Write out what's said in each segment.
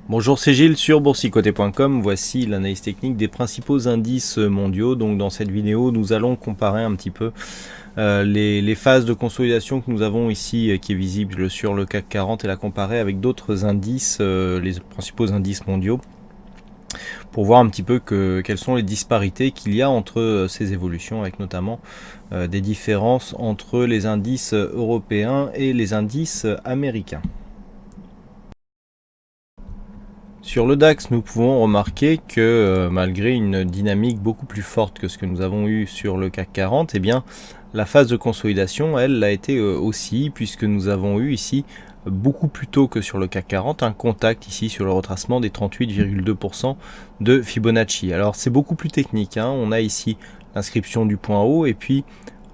Bonjour, c'est Gilles sur boursicoté.com. Voici l'analyse technique des principaux indices mondiaux. Donc dans cette vidéo, nous allons comparer un petit peu les phases de consolidation que nous avons ici, qui est visible sur le CAC 40, et la comparer avec d'autres indices, les principaux indices mondiaux, pour voir un petit peu quelles sont les disparités qu'il y a entre ces évolutions, avec notamment des différences entre les indices européens et les indices américains. Sur le DAX, nous pouvons remarquer que malgré une dynamique beaucoup plus forte que ce que nous avons eu sur le CAC 40, eh bien, la phase de consolidation, elle, l'a été aussi, puisque nous avons eu ici, beaucoup plus tôt que sur le CAC 40, un contact ici sur le retracement des 38,2% de Fibonacci. Alors c'est beaucoup plus technique, hein. On a ici l'inscription du point haut, et puis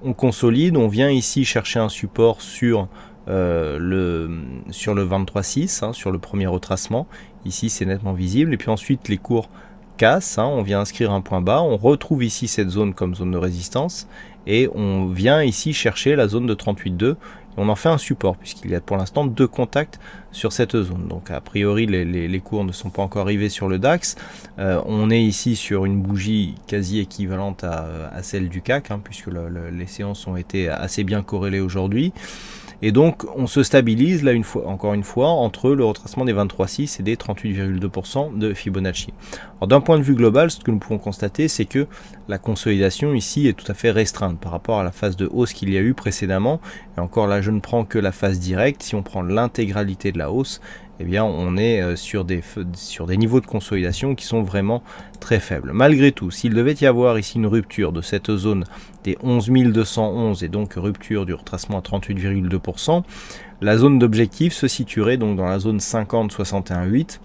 on consolide, on vient ici chercher un support sur le 23,6, hein, sur le premier retracement. Ici c'est nettement visible, et puis ensuite les cours cassent, hein, on vient inscrire un point bas, on retrouve ici cette zone comme zone de résistance, et on vient ici chercher la zone de 38,2, et on en fait un support, puisqu'il y a pour l'instant deux contacts sur cette zone. Donc a priori les cours ne sont pas encore arrivés sur le DAX. On est ici sur une bougie quasi équivalente à celle du CAC, hein, puisque les séances ont été assez bien corrélées aujourd'hui. Et donc on se stabilise là encore une fois entre le retracement des 23,6 et des 38,2% de Fibonacci. Alors d'un point de vue global, ce que nous pouvons constater, c'est que la consolidation ici est tout à fait restreinte par rapport à la phase de hausse qu'il y a eu précédemment. Et encore là, je ne prends que la phase directe. Si on prend l'intégralité de la hausse, eh bien on est sur des niveaux de consolidation qui sont vraiment très faibles. Malgré tout, s'il devait y avoir ici une rupture de cette zone des 11 211 et donc rupture du retracement à 38,2%, la zone d'objectif se situerait donc dans la zone 50-61,8,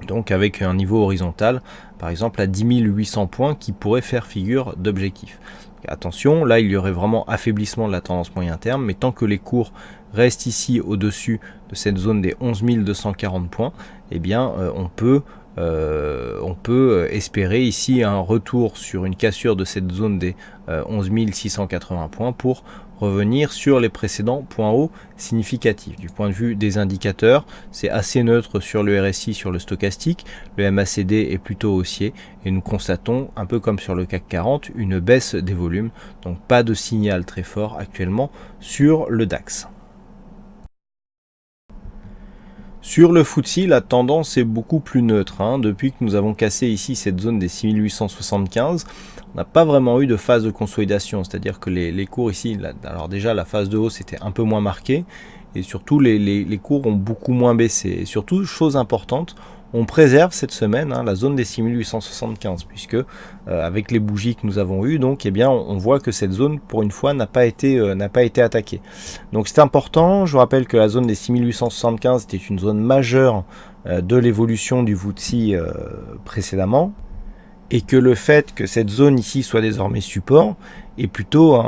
donc avec un niveau horizontal par exemple à 10 800 points qui pourrait faire figure d'objectif. Attention, là il y aurait vraiment affaiblissement de la tendance moyen terme, mais tant que les cours restent ici au-dessus de cette zone des 11 240 points, eh bien on peut espérer ici un retour sur une cassure de cette zone des 11 680 points pour revenir sur les précédents points hauts significatifs. Du point de vue des indicateurs, c'est assez neutre sur le RSI, sur le stochastique. Le MACD est plutôt haussier et nous constatons, un peu comme sur le CAC 40, une baisse des volumes. Donc pas de signal très fort actuellement sur le DAX. Sur le FTSE, la tendance est beaucoup plus neutre, hein. Depuis que nous avons cassé ici cette zone des 6875, on n'a pas vraiment eu de phase de consolidation, c'est-à-dire que les cours ici, alors déjà la phase de hausse était un peu moins marquée, et surtout les cours ont beaucoup moins baissé. Et surtout, chose importante, on préserve cette semaine, hein, la zone des 6875, puisque avec les bougies que nous avons eues, donc, eh bien, on voit que cette zone, pour une fois, n'a pas été attaquée. Donc c'est important. Je vous rappelle que la zone des 6875 était une zone majeure de l'évolution du FTSE précédemment, et que le fait que cette zone ici soit désormais support est plutôt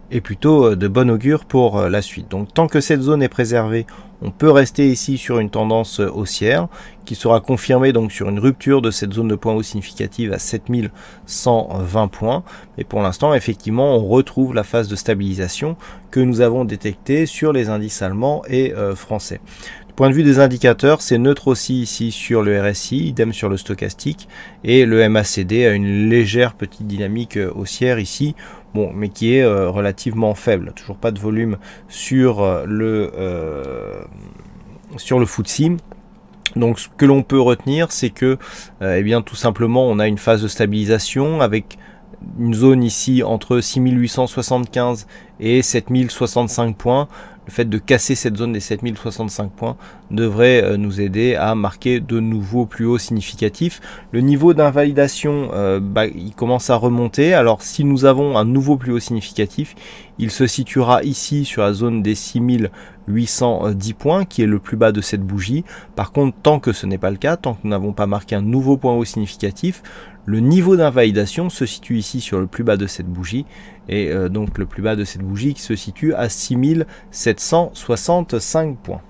de bon augure pour la suite. Donc tant que cette zone est préservée, on peut rester ici sur une tendance haussière qui sera confirmée donc sur une rupture de cette zone de point haut significative à 7120 points. Mais pour l'instant, effectivement, on retrouve la phase de stabilisation que nous avons détectée sur les indices allemands et français. Du point de vue des indicateurs, c'est neutre aussi ici sur le RSI, idem sur le stochastique, et le MACD a une légère petite dynamique haussière ici, bon, mais qui est relativement faible. Toujours pas de volume sur le FTSE. Donc ce que l'on peut retenir, c'est que eh bien, tout simplement on a une phase de stabilisation avec une zone ici entre 6875 et 7065 points. Le fait de casser cette zone des 7065 points devrait nous aider à marquer de nouveaux plus hauts significatifs. Le niveau d'invalidation, il commence à remonter. Alors si nous avons un nouveau plus haut significatif, il se situera ici sur la zone des 6810 points, qui est le plus bas de cette bougie. Par contre, tant que ce n'est pas le cas, tant que nous n'avons pas marqué un nouveau point haut significatif, le niveau d'invalidation se situe ici sur le plus bas de cette bougie, et donc le plus bas de cette bougie qui se situe à 6765 points.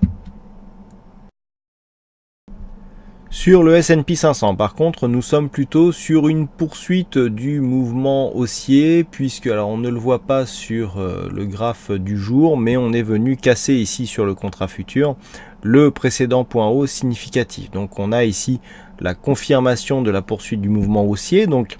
Sur le S&P 500, par contre, nous sommes plutôt sur une poursuite du mouvement haussier, puisque, alors on ne le voit pas sur le graphe du jour, mais on est venu casser ici sur le contrat futur le précédent point haut significatif. Donc on a ici la confirmation de la poursuite du mouvement haussier. Donc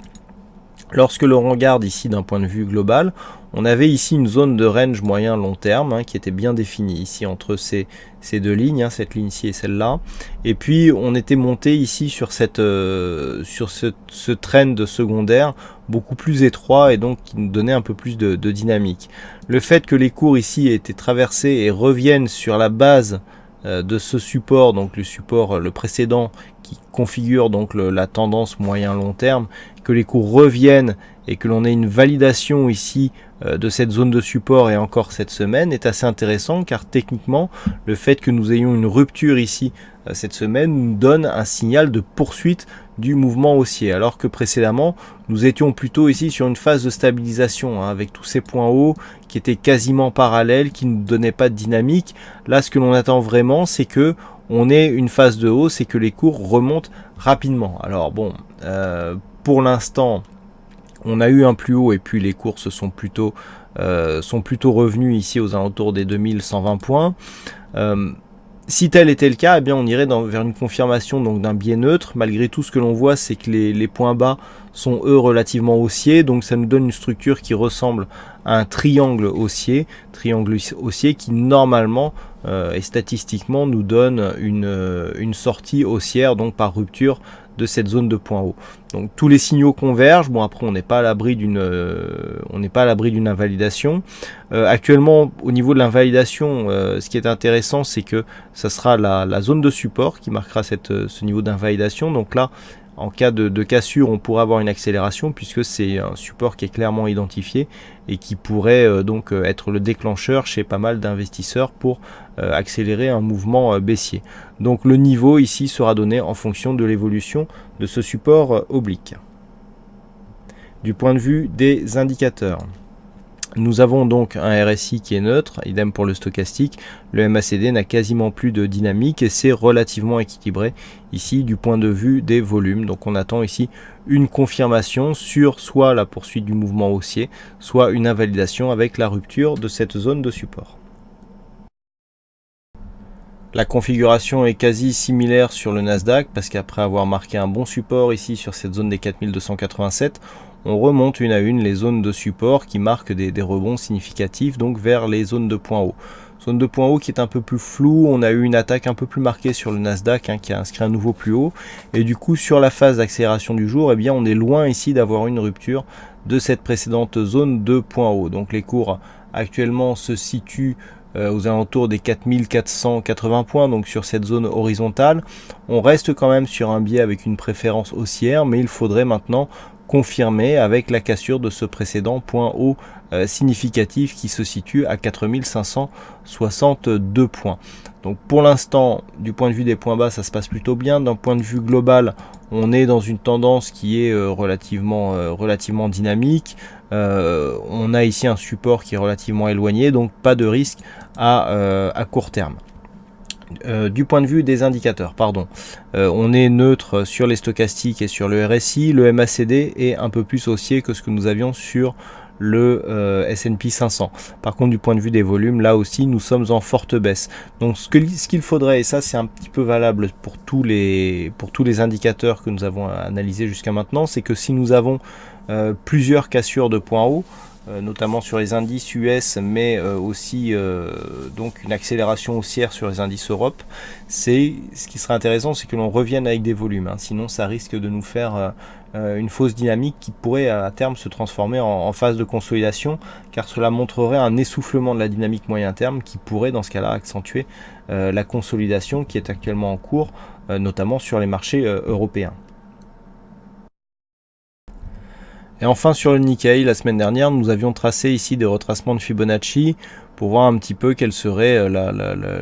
lorsque l'on regarde ici d'un point de vue global, on avait ici une zone de range moyen long terme qui était bien définie ici entre ces deux lignes, cette ligne-ci et celle-là. Et puis on était monté ici sur ce trend secondaire beaucoup plus étroit et donc qui nous donnait un peu plus de dynamique. Le fait que les cours ici aient été traversés et reviennent sur la base de ce support, donc le support le précédent qui configure donc la tendance moyen long terme, que les cours reviennent et que l'on ait une validation ici de cette zone de support et encore cette semaine est assez intéressant, car techniquement le fait que nous ayons une rupture ici cette semaine nous donne un signal de poursuite du mouvement haussier, alors que précédemment nous étions plutôt ici sur une phase de stabilisation avec tous ces points hauts qui étaient quasiment parallèles, qui ne donnaient pas de dynamique. Là, ce que l'on attend vraiment, c'est que on ait une phase de hausse et que les cours remontent rapidement. Alors bon, pour l'instant on a eu un plus haut et puis les cours sont plutôt revenus ici aux alentours des 2120 points. Si tel était le cas, eh bien on irait vers une confirmation donc d'un biais neutre. Malgré tout, ce que l'on voit, c'est que les points bas sont eux relativement haussiers, donc ça nous donne une structure qui ressemble à un triangle haussier qui normalement et statistiquement nous donne une sortie haussière, donc par rupture de cette zone de point haut. Donc tous les signaux convergent. Bon, après on n'est pas à l'abri d'une invalidation. Actuellement, au niveau de l'invalidation, ce qui est intéressant, c'est que ça sera la zone de support qui marquera ce niveau d'invalidation. Donc là, en cas de cassure, on pourra avoir une accélération puisque c'est un support qui est clairement identifié et qui pourrait donc être le déclencheur chez pas mal d'investisseurs pour accélérer un mouvement baissier. Donc le niveau ici sera donné en fonction de l'évolution de ce support oblique. Du point de vue des indicateurs, nous avons donc un RSI qui est neutre, idem pour le stochastique. Le MACD n'a quasiment plus de dynamique et c'est relativement équilibré ici du point de vue des volumes. Donc on attend ici une confirmation sur soit la poursuite du mouvement haussier, soit une invalidation avec la rupture de cette zone de support. La configuration est quasi similaire sur le Nasdaq parce qu'après avoir marqué un bon support ici sur cette zone des 4287, on remonte une à une les zones de support qui marquent des rebonds significatifs donc vers les zones de point haut. Zone de point haut qui est un peu plus floue, on a eu une attaque un peu plus marquée sur le Nasdaq qui a inscrit un nouveau plus haut et du coup sur la phase d'accélération du jour, eh bien on est loin ici d'avoir une rupture de cette précédente zone de point haut. Donc les cours actuellement se situent aux alentours des 4480 points, donc sur cette zone horizontale. On reste quand même sur un biais avec une préférence haussière, mais il faudrait maintenant confirmer avec la cassure de ce précédent point haut significatif qui se situe à 4562 points. Donc pour l'instant, du point de vue des points bas, ça se passe plutôt bien. D'un point de vue global, on est dans une tendance qui est relativement dynamique. On a ici un support qui est relativement éloigné, donc pas de risque à court terme. Du point de vue des indicateurs, on est neutre sur les stochastiques et sur le RSI. Le MACD est un peu plus haussier que ce que nous avions sur le S&P 500. Par contre, du point de vue des volumes, là aussi nous sommes en forte baisse. Donc ce qu'il faudrait, et ça c'est un petit peu valable pour tous les indicateurs que nous avons analysés jusqu'à maintenant, c'est que si nous avons plusieurs cassures de points hauts, notamment sur les indices US, mais aussi donc une accélération haussière sur les indices Europe, ce qui serait intéressant, c'est que l'on revienne avec des volumes, sinon ça risque de nous faire une fausse dynamique qui pourrait à terme se transformer en phase de consolidation, car cela montrerait un essoufflement de la dynamique moyen terme qui pourrait dans ce cas-là accentuer la consolidation qui est actuellement en cours, notamment sur les marchés européens. Et enfin sur le Nikkei, la semaine dernière, nous avions tracé ici des retracements de Fibonacci pour voir un petit peu quels seraient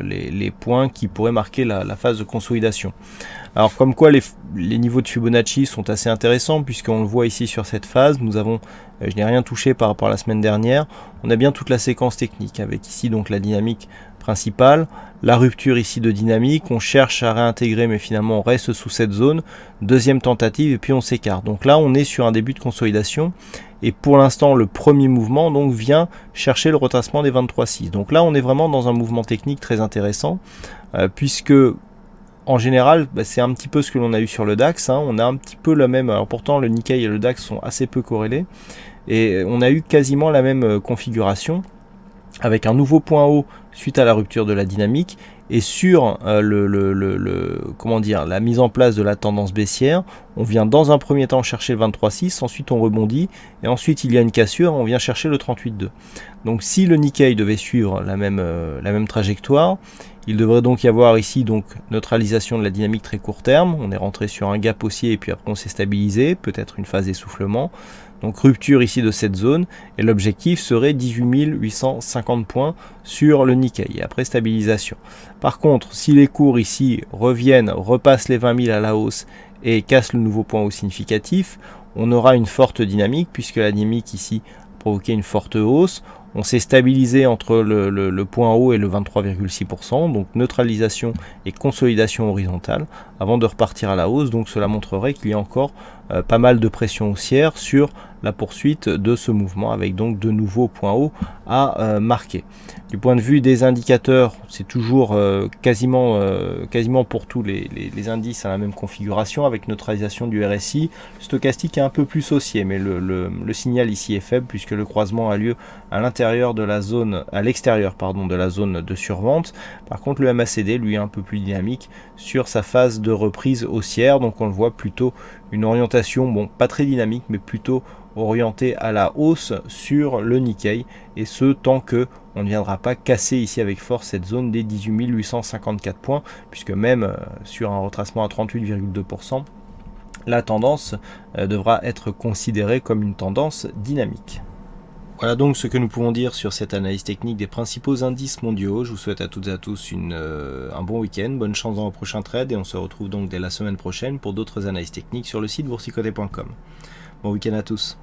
les points qui pourraient marquer la phase de consolidation. Alors comme quoi les niveaux de Fibonacci sont assez intéressants puisqu'on le voit ici sur cette phase, nous avons, je n'ai rien touché par rapport à la semaine dernière, on a bien toute la séquence technique avec ici donc la dynamique principale, la rupture ici de dynamique, on cherche à réintégrer mais finalement on reste sous cette zone, deuxième tentative et puis on s'écarte. Donc là on est sur un début de consolidation et pour l'instant le premier mouvement donc vient chercher le retracement des 23,6. Donc là on est vraiment dans un mouvement technique très intéressant puisque en général, c'est un petit peu ce que l'on a eu sur le DAX, hein. On a un petit peu la même, alors pourtant le Nikkei et le DAX sont assez peu corrélés, et on a eu quasiment la même configuration, avec un nouveau point haut suite à la rupture de la dynamique, et sur la mise en place de la tendance baissière, on vient dans un premier temps chercher le 23,6, ensuite on rebondit, et ensuite il y a une cassure, on vient chercher le 38,2. Donc si le Nikkei devait suivre la même trajectoire, il devrait donc y avoir ici donc neutralisation de la dynamique très court terme, on est rentré sur un gap haussier et puis après on s'est stabilisé, peut-être une phase d'essoufflement, donc rupture ici de cette zone, et l'objectif serait 18 850 points sur le Nikkei, et après stabilisation. Par contre, si les cours ici reviennent, repassent les 20 000 à la hausse et cassent le nouveau point haut significatif, on aura une forte dynamique, puisque la dynamique ici a provoqué une forte hausse. On s'est stabilisé entre le point haut et le 23,6%, donc neutralisation et consolidation horizontale, avant de repartir à la hausse. Donc cela montrerait qu'il y a encore pas mal de pression haussière sur la poursuite de ce mouvement, avec donc de nouveaux points hauts à marquer. Du point de vue des indicateurs, c'est toujours quasiment pour tous les indices à la même configuration, avec neutralisation du RSI. Le stochastique est un peu plus haussier, mais le signal ici est faible, puisque le croisement a lieu à l'extérieur de la zone de survente. Par contre, le MACD lui est un peu plus dynamique sur sa phase de reprise haussière, donc on le voit plutôt une orientation, bon, pas très dynamique, mais plutôt orientée à la hausse sur le Nikkei, et ce tant que on ne viendra pas casser ici avec force cette zone des 18 854 points, puisque même sur un retracement à 38,2%, la tendance devra être considérée comme une tendance dynamique. Voilà donc ce que nous pouvons dire sur cette analyse technique des principaux indices mondiaux. Je vous souhaite à toutes et à tous un bon week-end, bonne chance dans vos prochains trades, et on se retrouve donc dès la semaine prochaine pour d'autres analyses techniques sur le site boursicoté.com. Bon week-end à tous.